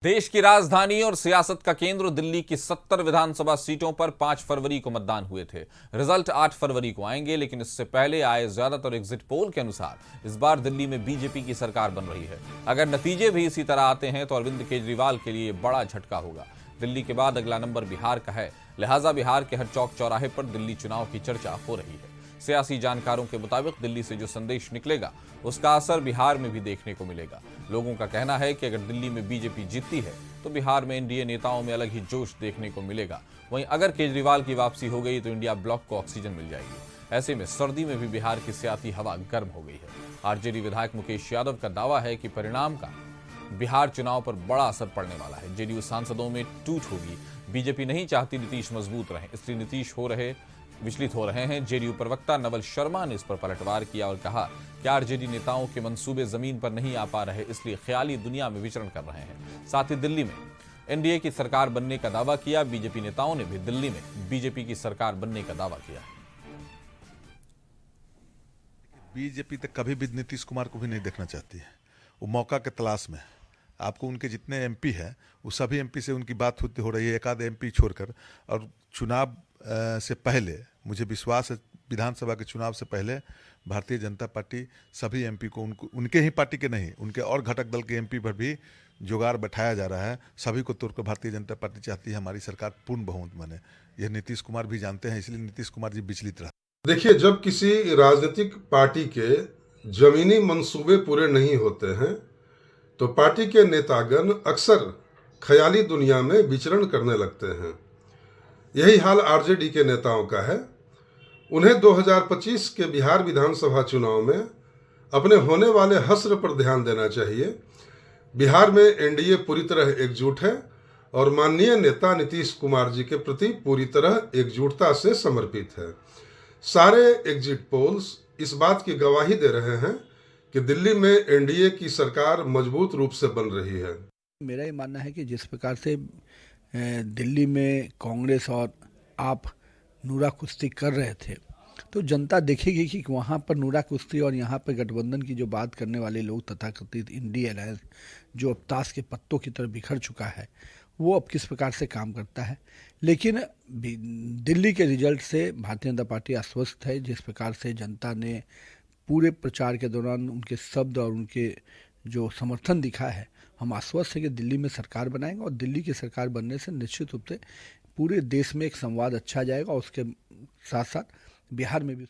देश की राजधानी और सियासत का केंद्र दिल्ली की 70 विधानसभा सीटों पर 5 फरवरी को मतदान हुए थे। रिजल्ट 8 फरवरी को आएंगे, लेकिन इससे पहले आए ज्यादातर एग्जिट पोल के अनुसार इस बार दिल्ली में बीजेपी की सरकार बन रही है। अगर नतीजे भी इसी तरह आते हैं तो अरविंद केजरीवाल के लिए बड़ा झटका होगा। दिल्ली के बाद अगला नंबर बिहार का है, लिहाजा बिहार के हर चौक चौराहे पर दिल्ली चुनाव की चर्चा हो रही है। सियासी जानकारों के मुताबिक दिल्ली से जो संदेश निकलेगा उसका असर बिहार में भी देखने को मिलेगा। लोगों का कहना है कि अगर दिल्ली में बीजेपी जीतती है तो बिहार में एनडीए नेताओं में अलग ही जोश देखने को मिलेगा। वहीं अगर केजरीवाल की वापसी हो गई तो इंडिया ब्लॉक को ऑक्सीजन मिल जाएगी। ऐसे में सर्दी में भी बिहार की सियासी हवा गर्म हो गई है। आरजेडी विधायक मुकेश यादव का दावा है कि परिणाम का बिहार चुनाव पर बड़ा असर पड़ने वाला है। जेडीयू सांसदों में टूट होगी। बीजेपी नहीं चाहती नीतीश मजबूत रहे, इसलिए नीतीश विचलित हो रहे हैं। जेडीयू प्रवक्ता नवल शर्मा ने इस पर पलटवार किया और कहा कि आरजेडी नेताओं के मंसूबे जमीन पर नहीं आ पा रहे, इसलिए ख्याली दुनिया में विचरण कर रहे हैं। साथ ही दिल्ली में एनडीए की सरकार बनने का दावा किया। बीजेपी नेताओं ने भी दिल्ली में बीजेपी की सरकार बनने का दावा किया। बीजेपी तक कभी भी नीतीश कुमार को भी नहीं देखना चाहती है। वो मौका के तलाश में। आपको उनके जितने एमपी हैं वो सभी एमपी से उनकी बात हो रही है, एक आध एमपी छोड़कर। और चुनाव से पहले मुझे विश्वास है, विधानसभा के चुनाव से पहले भारतीय जनता पार्टी सभी एमपी को उनके ही पार्टी के नहीं, उनके और घटक दल के एमपी पर भी जुगाड़ बैठाया जा रहा है। सभी को तोड़कर भारतीय जनता पार्टी चाहती है हमारी सरकार पूर्ण बहुमत बने। यह नीतीश कुमार भी जानते हैं, इसलिए नीतीश कुमार जी विचलित रहे। देखिए, जब किसी राजनीतिक पार्टी के जमीनी मंसूबे पूरे नहीं होते हैं तो पार्टी के नेतागण अक्सर ख्याली दुनिया में विचरण करने लगते हैं। यही हाल आरजेडी के नेताओं का है। उन्हें 2025 के बिहार विधानसभा चुनाव में अपने होने वाले हश्र पर ध्यान देना चाहिए। बिहार में एनडीए पूरी तरह एकजुट है और माननीय नेता नीतीश कुमार जी के प्रति पूरी तरह एकजुटता से समर्पित है। सारे एग्जिट पोल्स इस बात की गवाही दे रहे हैं कि दिल्ली में एनडीए की सरकार मजबूत रूप से बन रही है। मेरा ये मानना है कि जिस प्रकार से दिल्ली में कांग्रेस और आप नूरा कुश्ती कर रहे थे, तो जनता देखेगी कि वहाँ पर नूरा कुश्ती और यहाँ पर गठबंधन की जो बात करने वाले लोग तथाकथित इंडिया अलायंस, जो अब ताश के पत्तों की तरह बिखर चुका है, वो अब किस प्रकार से काम करता है। लेकिन दिल्ली के रिजल्ट से भारतीय जनता पार्टी आश्वस्त है। जिस प्रकार से जनता ने पूरे प्रचार के दौरान उनके शब्द और उनके जो समर्थन दिखा है, हम आश्वस्त हैं कि दिल्ली में सरकार बनाएंगे और दिल्ली की सरकार बनने से निश्चित रूप से पूरे देश में एक संवाद अच्छा जाएगा और उसके साथ साथ बिहार में भी।